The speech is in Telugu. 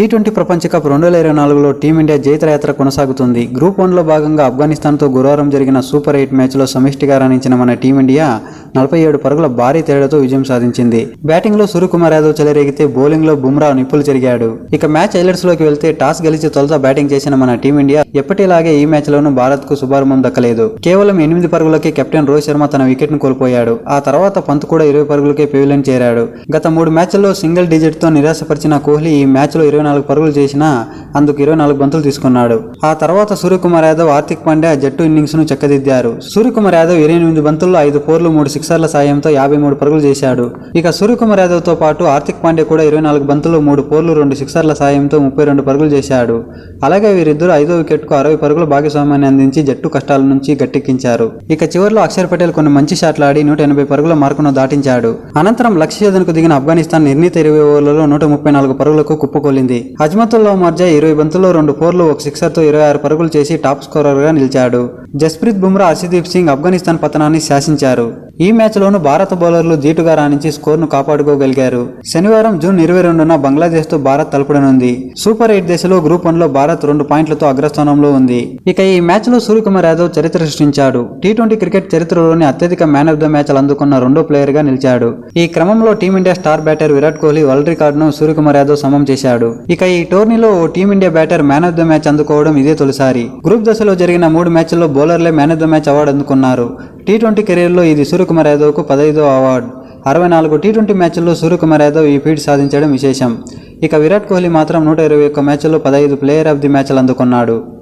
టీ20 ప్రపంచ కప్ 2024లో టీమిండియా జైత్రయాత్ర కొనసాగుతుంది. గ్రూప్ 1లో భాగంగా ఆఫ్ఘనిస్తాన్తో గురువారం జరిగిన సూపర్ 8 మ్యాచ్లో సమిష్టిగా రాణించిన మన టీమిండియా 47 పరుగుల భారీ తేడాతో విజయం సాధించింది. బ్యాటింగ్లో సూర్యకుమార్ యాదవ్ చెలరేగితే బౌలింగ్లో బుమ్రా నిప్పులు చెరిగాడు. ఇక మ్యాచ్ హైలైట్స్లోకి వెళ్తే టాస్ గెలిచి తొలుత బ్యాటింగ్ చేసిన మన టీమిండియా ఎప్పటిలాగే ఈ మ్యాచ్లోనూ భారత్కు శుభారంభం దక్కలేదు. కేవలం 8 పరుగులకే కెప్టెన్ రోహిత్ శర్మ తన వికెట్ను కోల్పోయాడు. ఆ తర్వాత పంత్ కూడా 20 పరుగులకే పెవిలియన్ చేరాడు. గత 3 మ్యాచ్ల్లో సింగిల్ డిజిట్తో నిరాశపరిచిన కోహ్లీ ఈ మ్యాచ్లో 24 పరుగులు చేసినా అందుకు 24 బంతులు తీసుకున్నాడు. ఆ తర్వాత సూర్యకుమార్ యాదవ్, హార్దిక్ పాండ్యా జట్టు ఇన్నింగ్స్ ను చక్కదిద్దారు. సూర్యకుమార్ యాదవ్ 28 బంతుల్లో 5 ఫోర్లు 3 సిక్సర్ల సాయంతో 53 పరుగులు చేశాడు. ఇక సూర్యకుమార్ యాదవ్ తో పాటు హార్దిక్ పాండ్యా కూడా 24 బంతుల్లో 3 ఫోర్లు 2 సిక్సర్ల సాయంతో 32 పరుగులు చేశాడు. అలాగే వీరిద్దరూ 5వ వికెట్కు 60 పరుగుల భాగస్వామ్యాన్ని అందించి జట్టు కష్టాల నుంచి గట్టెక్కించారు. ఇక చివరిలో అక్షర్ పటేల్ కొన్ని మంచి షాట్లు ఆడి 180 పరుగుల మార్కును దాటించాడు. అనంతరం లక్ష్యఛేదనకు దిగిన ఆఫ్ఘనిస్తాన్ నిర్ణీత 20 ఓవర్లలో 134 పరుగులకు కుప్పకొల్లింది. అజ్మతుల్లా మర్జా 20 బంతుల్లో 2 ఫోర్లు 1 సిక్సర్తో 26 పరుగులు చేసి టాప్ స్కోరర్గా నిలిచాడు. జస్ప్రీత్ బుమ్రా, హర్షదీప్ సింగ్ ఆఫ్ఘనిస్తాన్ పతనాన్ని శాసించారు. ఈ మ్యాచ్లోనూ భారత బౌలర్లు ధీటుగా రాణించి స్కోర్ను కాపాడుకోగలిగారు. శనివారం జూన్ 22న బంగ్లాదేశ్తో భారత్ తలపడనుంది. సూపర్ 8 దశలో గ్రూప్ 1లో భారత్ 2 పాయింట్లతో అగ్రస్థానంలో ఉంది. ఇక ఈ మ్యాచ్లో సూర్యకుమార్ యాదవ్ చరిత్ర సృష్టించాడు. టీ20 క్రికెట్ చరిత్రలోని అత్యధిక మ్యాన్ ఆఫ్ ద మ్యాచ్లు అందుకున్న రెండో ప్లేయర్గా నిలిచాడు. ఈ క్రమంలో team India star batter Virat Kohli world రికార్డును సూర్యకుమార్ యాదవ్ సమం చేశాడు. ఇక ఈ టోర్నీలో ఓ team India batter man of the match అందుకోవడం ఇదే తొలిసారి. గ్రూప్ దశలో జరిగిన 3 మ్యాచ్ల్లో బౌలర్లే man of the match award అందుకున్నారు. టీ20 కెరీర్లో ఇది సూర్యకుమార్ యాదవ్కు 15వ అవార్డు. 64 టీ20 మ్యాచ్ల్లో సూర్యకుమార్ యాదవ్ ఈ ఫీట్ సాధించడం విశేషం. ఇక విరాట్ కోహ్లీ మాత్రం 121 మ్యాచ్ల్లో 15 ప్లేయర్ ఆఫ్ ది మ్యాచ్లు అందుకున్నాడు.